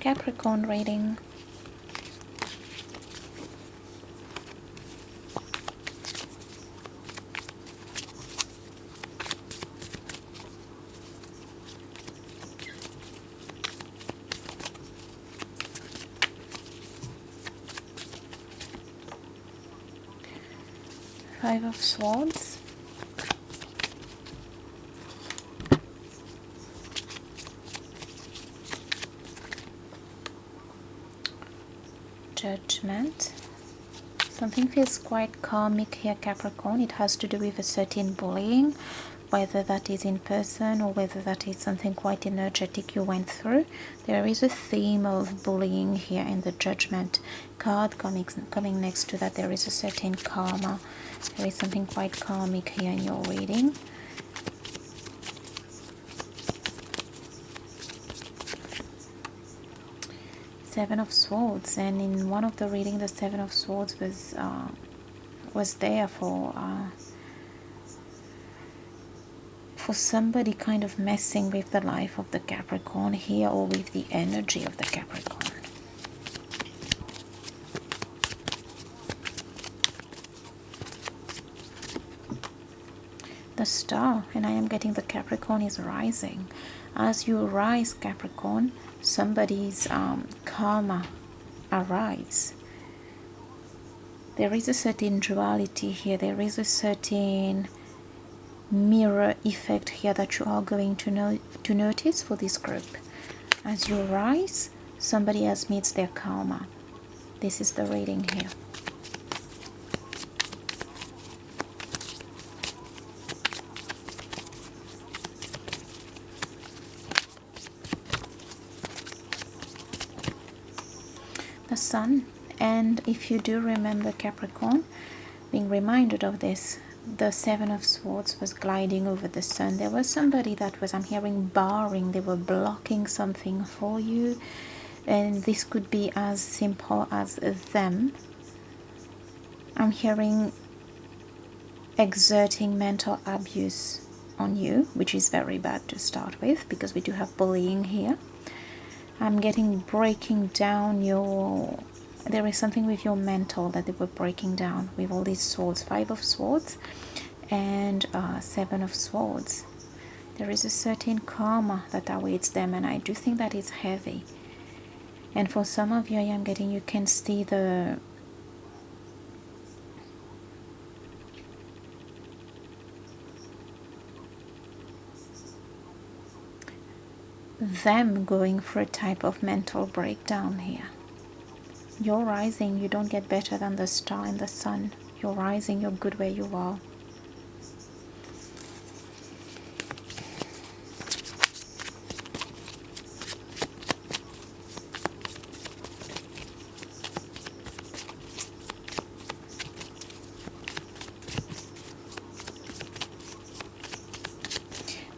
Capricorn reading. Five of Swords. Judgment. Something feels quite karmic here, Capricorn. It has to do with a certain bullying, whether that is in person or whether that is something quite energetic you went through. There is a theme of bullying here in the Judgment card. Coming next to that, there is a certain karma. There is something quite karmic here in your reading. Seven of Swords, and in one of the reading, the Seven of Swords was there for somebody kind of messing with the life of the Capricorn here, or with the energy of the Capricorn. The Star, and I am getting the Capricorn is rising. As you rise, Capricorn, somebody's karma arrives. There is a certain duality here. There is a certain mirror effect here that you are going to notice for this group. As you rise, somebody else meets their karma. This is the reading here. The Sun, and if you do remember, Capricorn, being reminded of this, the Seven of Swords was gliding over the Sun. There was somebody that was, I'm hearing, barring. They were blocking something for you, and this could be as simple as them. I'm hearing exerting mental abuse on you, which is very bad to start with, because we do have bullying here. I'm getting breaking down your... There is something with your mental that they were breaking down with all these swords. Five of Swords and Seven of Swords. There is a certain karma that awaits them, and I do think that is heavy. And for some of you, I am getting, you can see the... them going through a type of mental breakdown here. You're rising, you don't get better than the Star and the Sun. You're rising, you're good where you are.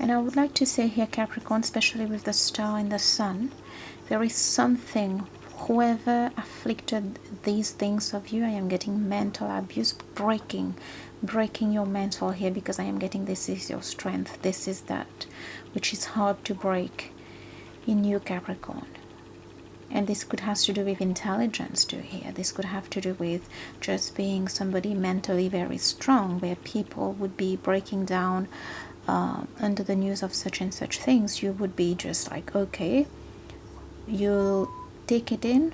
And I would like to say here, Capricorn, especially with the Star and the Sun, there is something, whoever afflicted these things of you, I am getting mental abuse, breaking your mental here, because I am getting this is your strength. This is that which is hard to break in you, Capricorn. And this could have to do with intelligence too here. This could have to do with just being somebody mentally very strong, where people would be breaking down under the news of such and such things. You would be just like, okay, you'll take it in,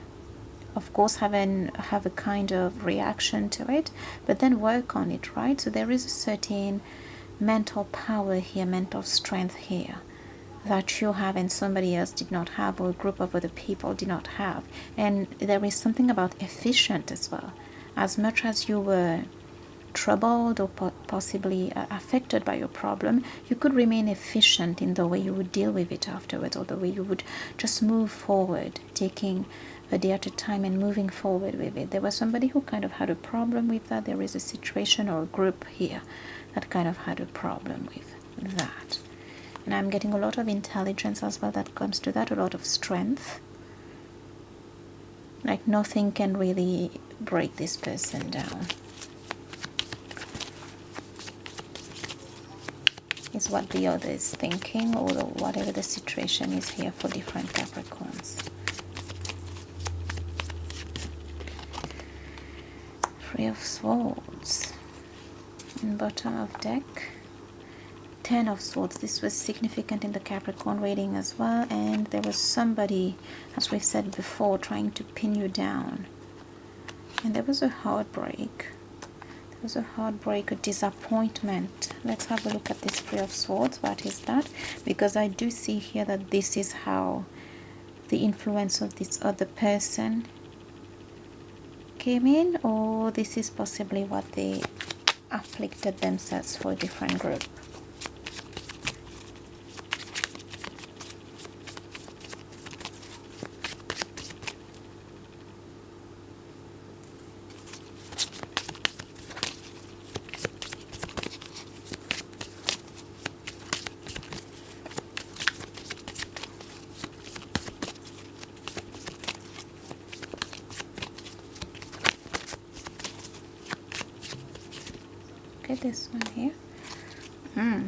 of course, have a kind of reaction to it, but then work on it, right? So there is a certain mental power here, mental strength here, that you have and somebody else did not have, or a group of other people did not have. And there is something about efficient as well. As much as you were troubled or possibly affected by your problem, you could remain efficient in the way you would deal with it afterwards, or the way you would just move forward, taking a day at a time and moving forward with it. There was somebody who kind of had a problem with that. There is a situation or a group here that kind of had a problem with that. And I'm getting a lot of intelligence as well that comes to that, a lot of strength. Like nothing can really break this person down, is what the other is thinking, or whatever the situation is here for different Capricorns. Three of Swords. And bottom of deck, Ten of Swords. This was significant in the Capricorn reading as well, and there was somebody, as we've said before, trying to pin you down. And there was a heartbreak. There was a heartbreak, a disappointment. Let's have a look at this Three of Swords. What is that? Because I do see here that this is how the influence of this other person came in, or this is possibly what they afflicted themselves for a different group. Okay, this one here.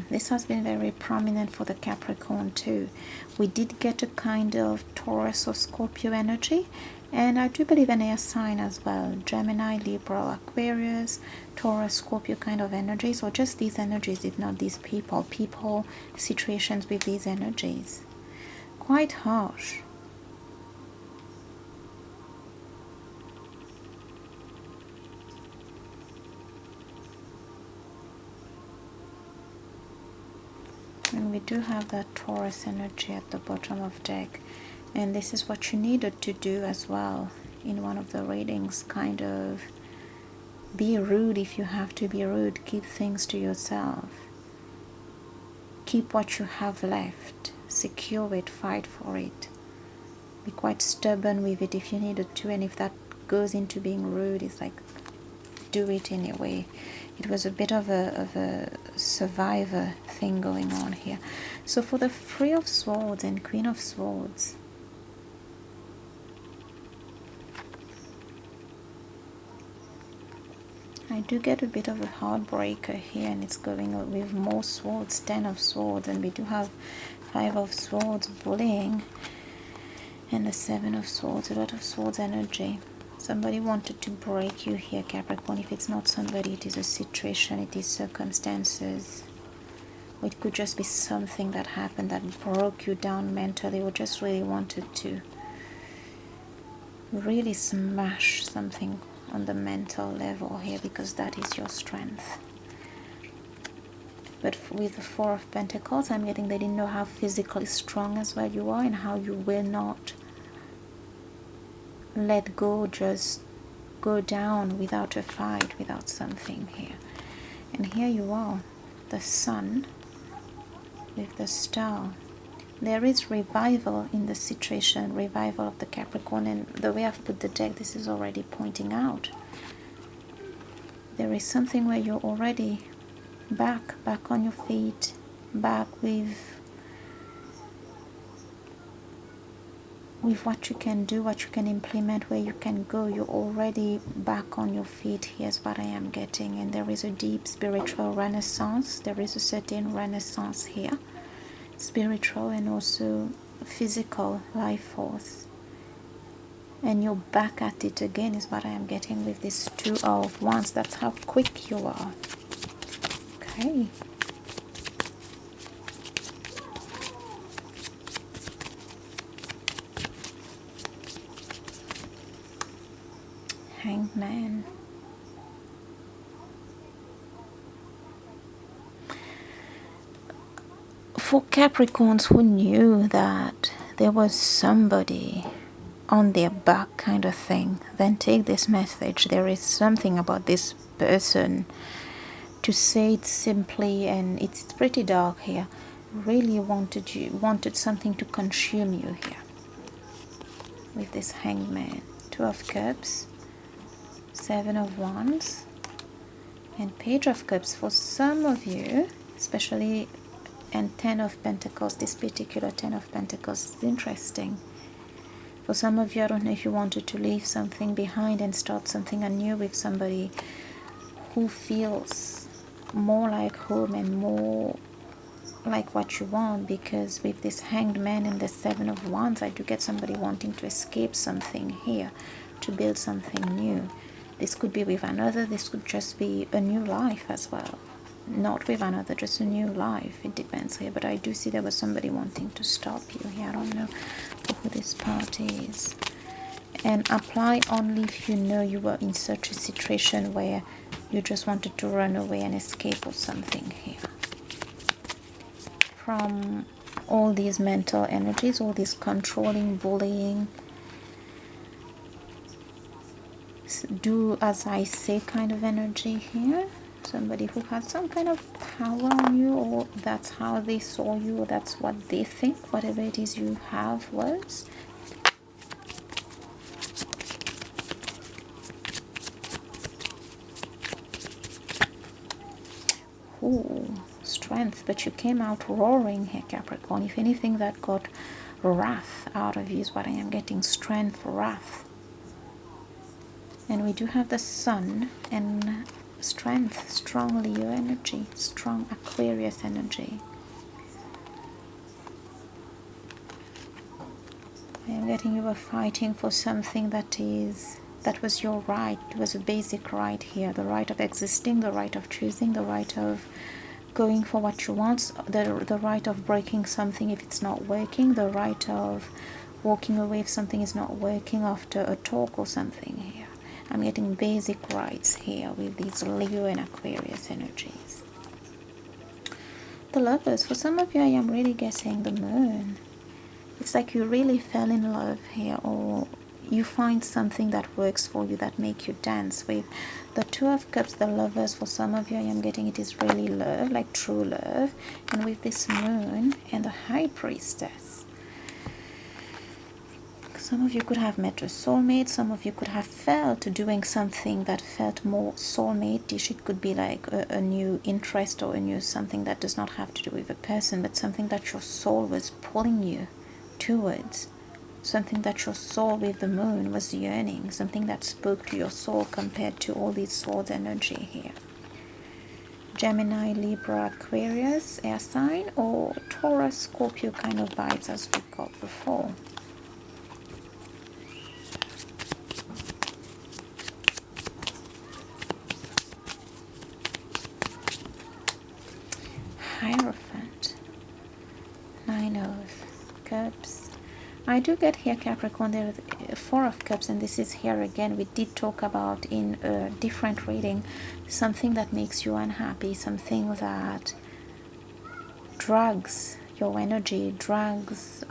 This has been very prominent for the Capricorn too. We did get a kind of Taurus or Scorpio energy, and I do believe an air sign as well. Gemini, Libra, Aquarius, Taurus, Scorpio kind of energies, or just these energies, if not these people, situations with these energies. Quite harsh. And we do have that Taurus energy at the bottom of deck, and this is what you needed to do as well in one of the readings. Kind of be rude if you have to be rude. Keep things to yourself. Keep what you have left. Secure it. Fight for it. Be quite stubborn with it if you needed to, and if that goes into being rude, it's like, do it anyway. It was a bit of a survivor thing going on here. So for the Three of Swords and Queen of Swords, I do get a bit of a heartbreaker here, and it's going with more swords. Ten of Swords, and we do have Five of Swords, bullying, and the Seven of Swords. A lot of swords energy. Somebody wanted to break you here, Capricorn. If it's not somebody, it is a situation, it is circumstances. Or it could just be something that happened that broke you down mentally, or just really wanted to really smash something on the mental level here, because that is your strength. But with the Four of Pentacles, I'm getting they didn't know how physically strong as well you are, and how you will not let go, just go down without a fight, without something here. And here you are, the Sun with the Star. There is revival in the situation, revival of the Capricorn, and the way I've put the deck, this is already pointing out. There is something where you're already back on your feet, back with what you can do, what you can implement, where you can go. You're already back on your feet. Here's what I am getting. And there is a deep spiritual renaissance. There is a certain renaissance here, spiritual and also physical life force. And you're back at it again is what I am getting with this Two of Wands. That's how quick you are. Okay. Hanged Man. For Capricorns who knew that there was somebody on their back kind of thing, then take this message. There is something about this person. To say it simply, and it's pretty dark here, really wanted something to consume you here with this Hanged Man. Two of Cups, Seven of Wands, and Page of Cups. For some of you, especially, and Ten of Pentacles, this particular Ten of Pentacles is interesting. For some of you, I don't know if you wanted to leave something behind and start something anew with somebody who feels more like home and more like what you want, because with this Hanged Man and the Seven of Wands, I do get somebody wanting to escape something here, to build something new. This could be with another, this could just be a new life as well. Not with another, just a new life. It depends here, but I do see there was somebody wanting to stop you here. I don't know who this party is. And apply only if you know you were in such a situation where you just wanted to run away and escape or something here. From all these mental energies, all this controlling, bullying, do as I say kind of energy here. Somebody who has some kind of power on you, or that's how they saw you, or that's what they think, whatever it is you have was. Ooh, strength, but you came out roaring here, Capricorn. If anything, that got wrath out of you is what I am getting. Strength, wrath. And we do have the sun and strength, strong Leo energy, strong Aquarius energy. I am getting you were fighting for something that was your right. It was a basic right here. The right of existing, the right of choosing, the right of going for what you want, the right of breaking something if it's not working, the right of walking away if something is not working after a talk or something here. I'm getting basic rights here with these Leo and Aquarius energies. The Lovers, for some of you, I am really getting the Moon. It's like you really fell in love here, or you find something that works for you, that make you dance. With the Two of Cups, the Lovers, for some of you, I am getting it is really love, like true love. And with this Moon and the High Priestess, some of you could have met a soulmate. Some of you could have felt doing something that felt more soulmate-ish. It could be like a new interest or a new something that does not have to do with a person, but something that your soul was pulling you towards. Something that your soul with the Moon was yearning. Something that spoke to your soul compared to all these swords energy here. Gemini, Libra, Aquarius, air sign, or Taurus, Scorpio kind of vibes as we got before. Hierophant, Nine of Cups. I do get here, Capricorn, there is Four of Cups, and this is here again. We did talk about in a different reading something that makes you unhappy, something that drags your energy, drags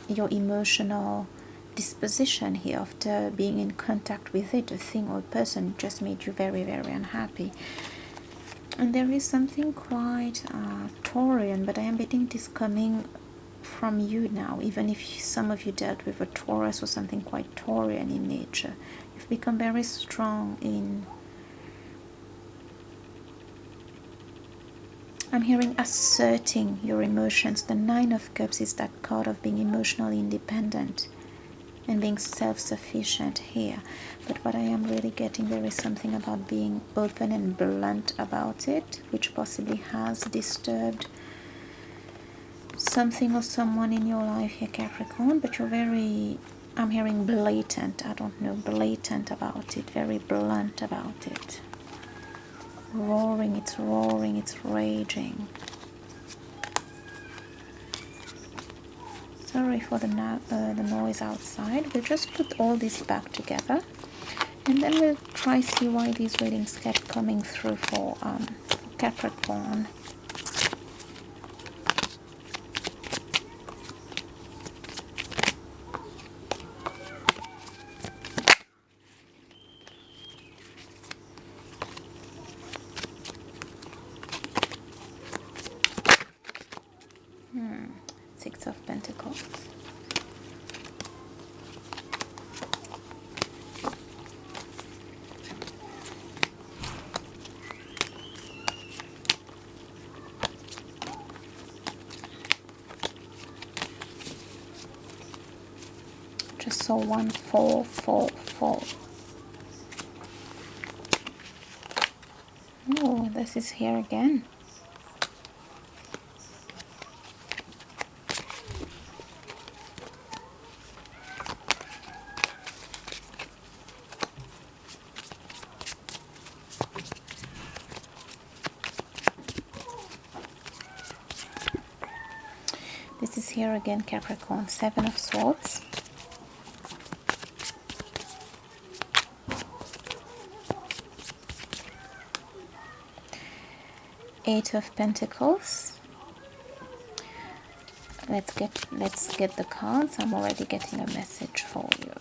your emotional disposition here after being in contact with it. A thing or a person just made you very, very unhappy. And there is something quite Taurian, but I am betting it is coming from you now. Even if some of you dealt with a Taurus or something quite Taurian in nature, you've become very strong in... I'm hearing asserting your emotions. The Nine of Cups is that card of being emotionally independent and being self-sufficient here. But what I am really getting, there is something about being open and blunt about it, which possibly has disturbed something or someone in your life here, Capricorn. But you're very, I'm hearing blatant, I don't know, blatant about it, very blunt about it. Roaring, it's raging. Sorry for the noise outside. We'll just put all this back together, and then we'll try see why these readings kept coming through for Capricorn. Six of Pentacles. Just saw 1, 4, 4, 4. Oh, this is here again. here again, Capricorn. Seven of Swords. Eight of Pentacles. Let's get the cards. I'm already getting a message for you.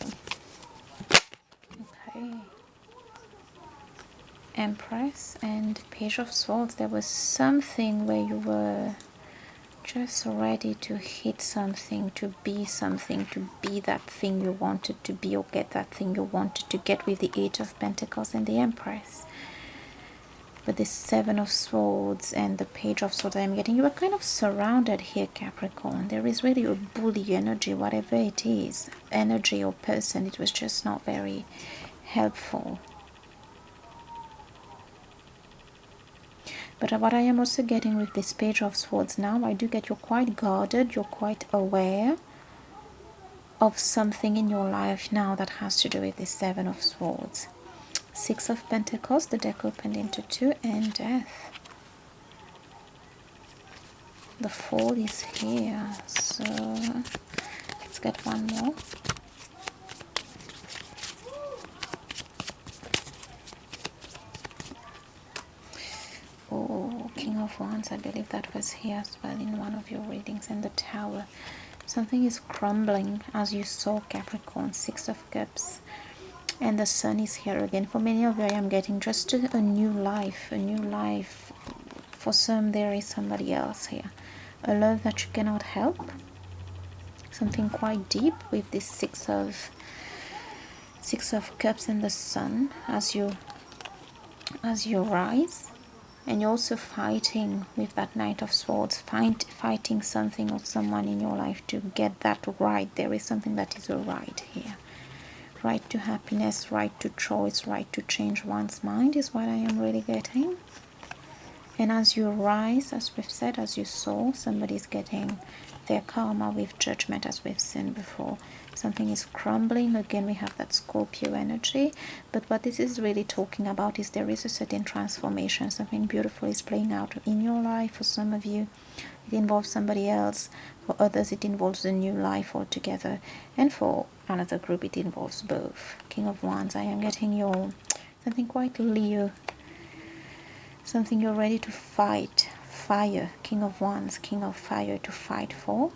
Okay. Empress and Page of Swords. There was something where you were just ready to hit something, to be that thing you wanted to be, or get that thing you wanted to get, with the Eight of Pentacles and the Empress. But the Seven of Swords and the Page of Swords I'm getting, you are kind of surrounded here, Capricorn. There is really a bully energy, whatever it is, energy or person. It was just not very helpful. But what I am also getting with this Page of Swords now, I do get you're quite guarded, you're quite aware of something in your life now that has to do with this Seven of Swords. Six of Pentacles, the deck opened into two, and Death. The Fool is here, so let's get one more. Oh, King of Wands, I believe that was here as well in one of your readings. And the Tower. Something is crumbling, as you saw, Capricorn. Six of Cups. And the Sun is here again. For many of you, I am getting just a new life. A new life. For some, there is somebody else here. A love that you cannot help. Something quite deep with this Six of Cups and the Sun as you rise. And you're also fighting with that Knight of Swords, fighting something or someone in your life to get that right. There is something that is a right here. Right to happiness, right to choice, right to change one's mind is what I am really getting. And as you rise, as we've said, as you saw, somebody's getting their karma with Judgment, as we've seen before. Something is crumbling. Again, we have that Scorpio energy. But what this is really talking about is there is a certain transformation. Something beautiful is playing out in your life. For some of you, it involves somebody else. For others, it involves a new life altogether. And for another group, it involves both. King of Wands, I am getting your something quite Leo. Something you're ready to fight. Fire. King of Wands, King of Fire, to fight for.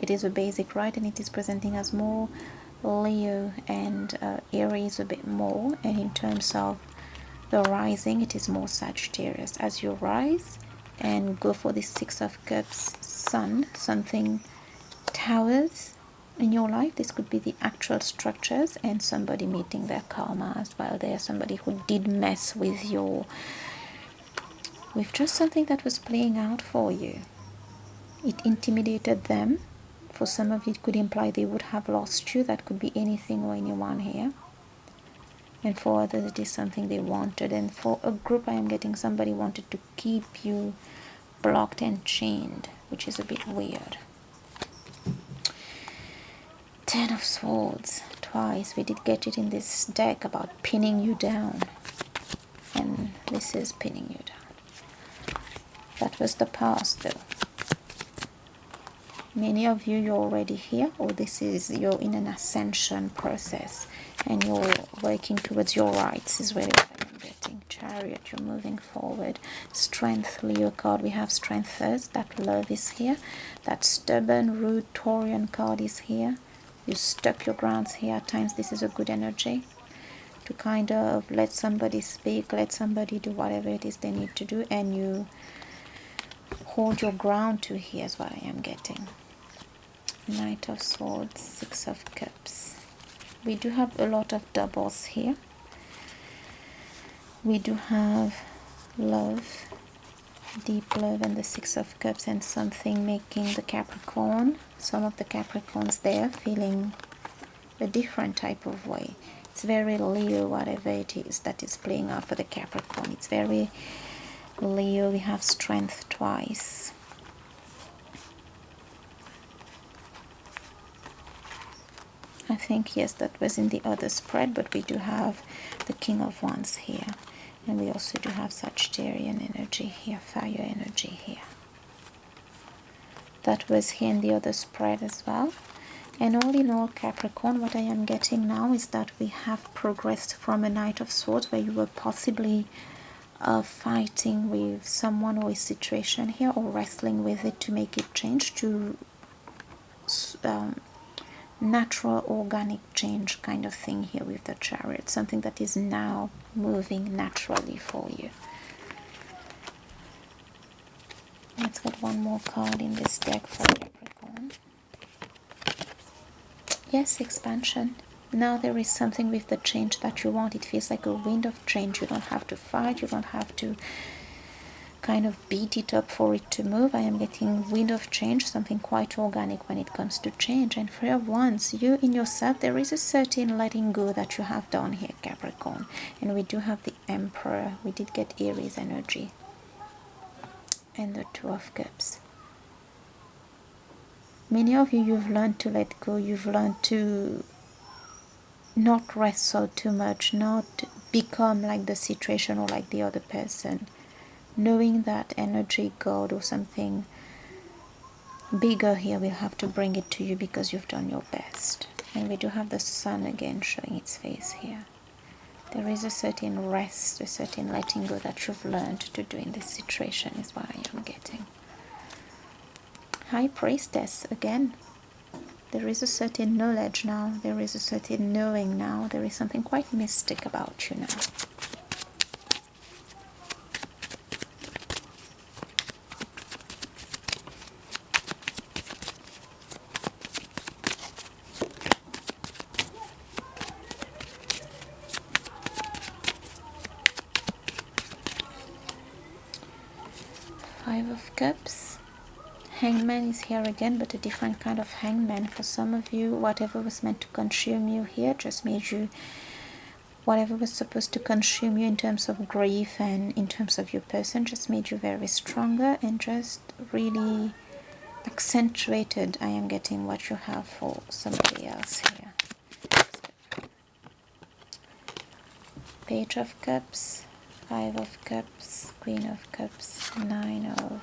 It is a basic right, and it is presenting as more Leo and Aries a bit more. And in terms of the rising, it is more Sagittarius. As you rise and go for the Six of Cups, Sun, something towers in your life. This could be the actual structures and somebody meeting their karma as well. There's somebody who did mess with with just something that was playing out for you. It intimidated them. For some of you, it could imply they would have lost you. That could be anything or anyone here. And for others, it is something they wanted. And for a group, I am getting somebody wanted to keep you blocked and chained, which is a bit weird. Ten of Swords, twice. We did get it in this deck about pinning you down. And this is pinning you down. That was the past, though. Many of you, you're already here, or you're in an ascension process and you're working towards your rights is really what I'm getting. Chariot, you're moving forward. Strength, Leo card, we have strength first. That love is here. That stubborn, rude Taurian card is here. You stuck your grounds here. At times this is a good energy to kind of let somebody speak, let somebody do whatever it is they need to do, and you hold your ground to here is what I am getting. Knight of Swords, Six of Cups. We do have a lot of doubles here. We do have love, deep love, and the Six of Cups, and something making the Capricorn, some of the Capricorns there, feeling a different type of way. It's very Leo, whatever it is that is playing out for the Capricorn. It's very Leo. We have strength twice. I think, yes, that was in the other spread, but we do have the King of Wands here. And we also do have Sagittarian energy here, fire energy here. that was here in the other spread as well. And all in all, Capricorn, what I am getting now is that we have progressed from a Knight of Swords where you were possibly fighting with someone or a situation here, or wrestling with it to make it change, to natural organic change kind of thing here with the Chariot, something that is now moving naturally for you. Let's get one more card in this deck for Capricorn. Yes, expansion. Now there is something with the change that you want. It feels like a wind of change. You don't have to fight, you don't have to kind of beat it up for it to move. I am getting wind of change, something quite organic when it comes to change. And for once, you in yourself, there is a certain letting go that you have done here, Capricorn. And we do have the Emperor. We did get Aries energy. And the Two of Cups. Many of you, you've learned to let go. You've learned to not wrestle too much, not become like the situation or like the other person. Knowing that energy, God or something bigger here will have to bring it to you because you've done your best. And we do have the Sun again showing its face here. There is a certain rest, a certain letting go that you've learned to do in this situation is what I am getting. High Priestess again. There is a certain knowledge now. There is a certain knowing now. There is something quite mystic about you now. Five of Cups. Hangman is here again, but a different kind of hangman. For some of you, whatever was meant to consume you here just made you, whatever was supposed to consume you in terms of grief and in terms of your person, just made you very stronger and just really accentuated. I am getting what you have for somebody else here. Page of Cups, Five of Cups, Queen of Cups, Nine of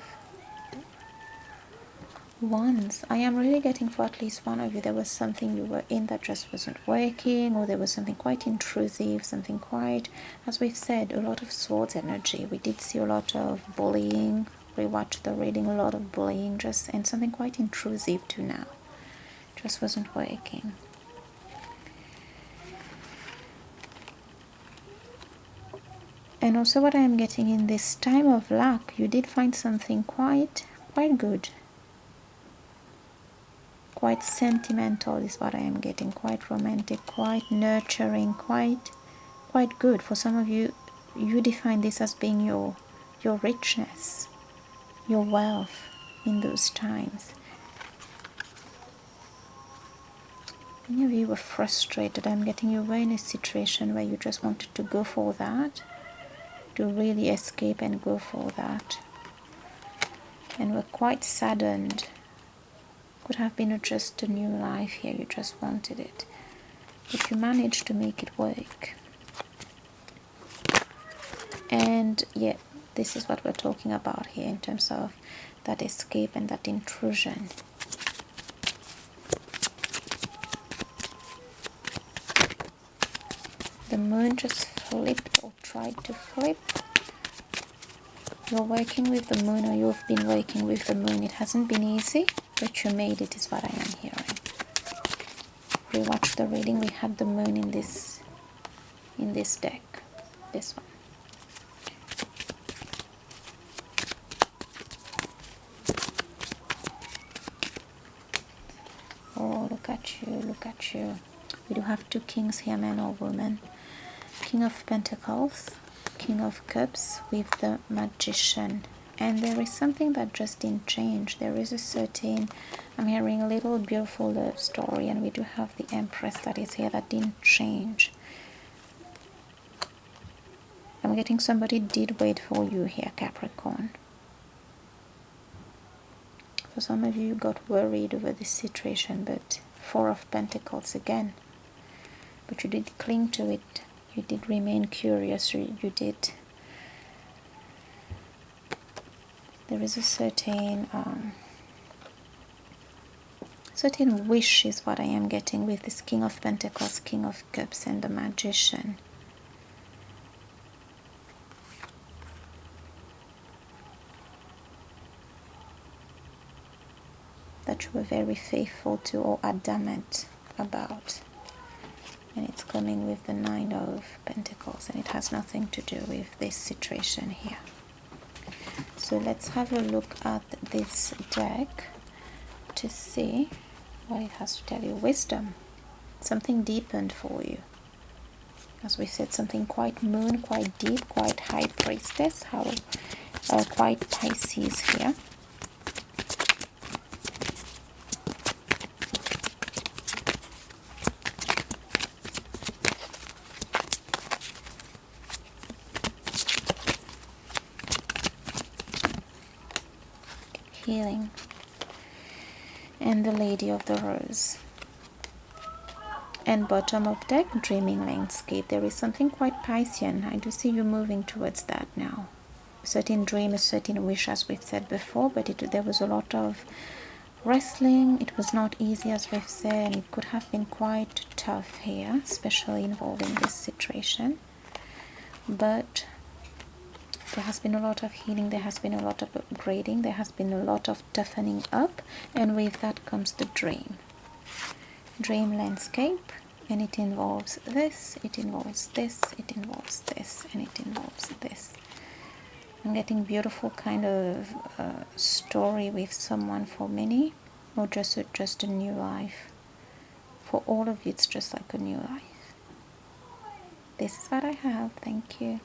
Wands. I am really getting for at least one of you, there was something you were in that just wasn't working, or there was something quite intrusive, something quite, as we've said, a lot of Swords energy. We did see a lot of bullying. We watched the reading, a lot of bullying, just, and something quite intrusive too now. Just wasn't working. And also what I am getting in this time of luck, you did find something quite good. Quite sentimental is what I am getting, quite romantic, quite nurturing, quite good. For some of you, you define this as being your richness, your wealth in those times. Many of you were frustrated. I'm getting you were in a situation where you just wanted to go for that, to really escape and go for that, and were quite saddened. Could have been just a new life here, you just wanted it, but you managed to make it work. And yeah, this is what we're talking about here in terms of that escape and that intrusion. The Moon just flipped or tried to flip. You're working with the Moon, or you've been working with the Moon. It hasn't been easy, but you made it is what I am hearing. We watched the reading, we had the Moon in this deck, this one. Oh, look at you, look at you. We do have two kings here, man or woman. King of Pentacles, King of Cups with the Magician. And there is something that just didn't change. There is a certain, I'm hearing a little beautiful love story, and we do have the Empress that is here that didn't change. I'm getting somebody did wait for you here, Capricorn. For some of you, you got worried over this situation, but Four of Pentacles again. But you did cling to it. You did remain curious. You did. There is a certain Certain wish is what I am getting with this King of Pentacles, King of Cups, and the Magician. That you were very faithful to or adamant about. And it's coming with the Nine of Pentacles, and it has nothing to do with this situation here. So let's have a look at this deck to see what it has to tell you. Wisdom. Something deepened for you. As we said, something quite moon, quite deep, quite high priestess, quite Pisces here. Healing, and the Lady of the Rose. And bottom of deck, dreaming landscape. There is something quite Piscean. I do see you moving towards that now. A certain dream, a certain wish, as we've said before, but there was a lot of wrestling. It was not easy, as we've said, and it could have been quite tough here, especially involving this situation. But there has been a lot of healing, there has been a lot of upgrading, there has been a lot of toughening up, and with that comes the dream. Dream landscape, and it involves this, it involves this, it involves this, and it involves this. I'm getting beautiful kind of story with someone for many, or just a new life. For all of you, it's just like a new life. This is what I have. Thank you.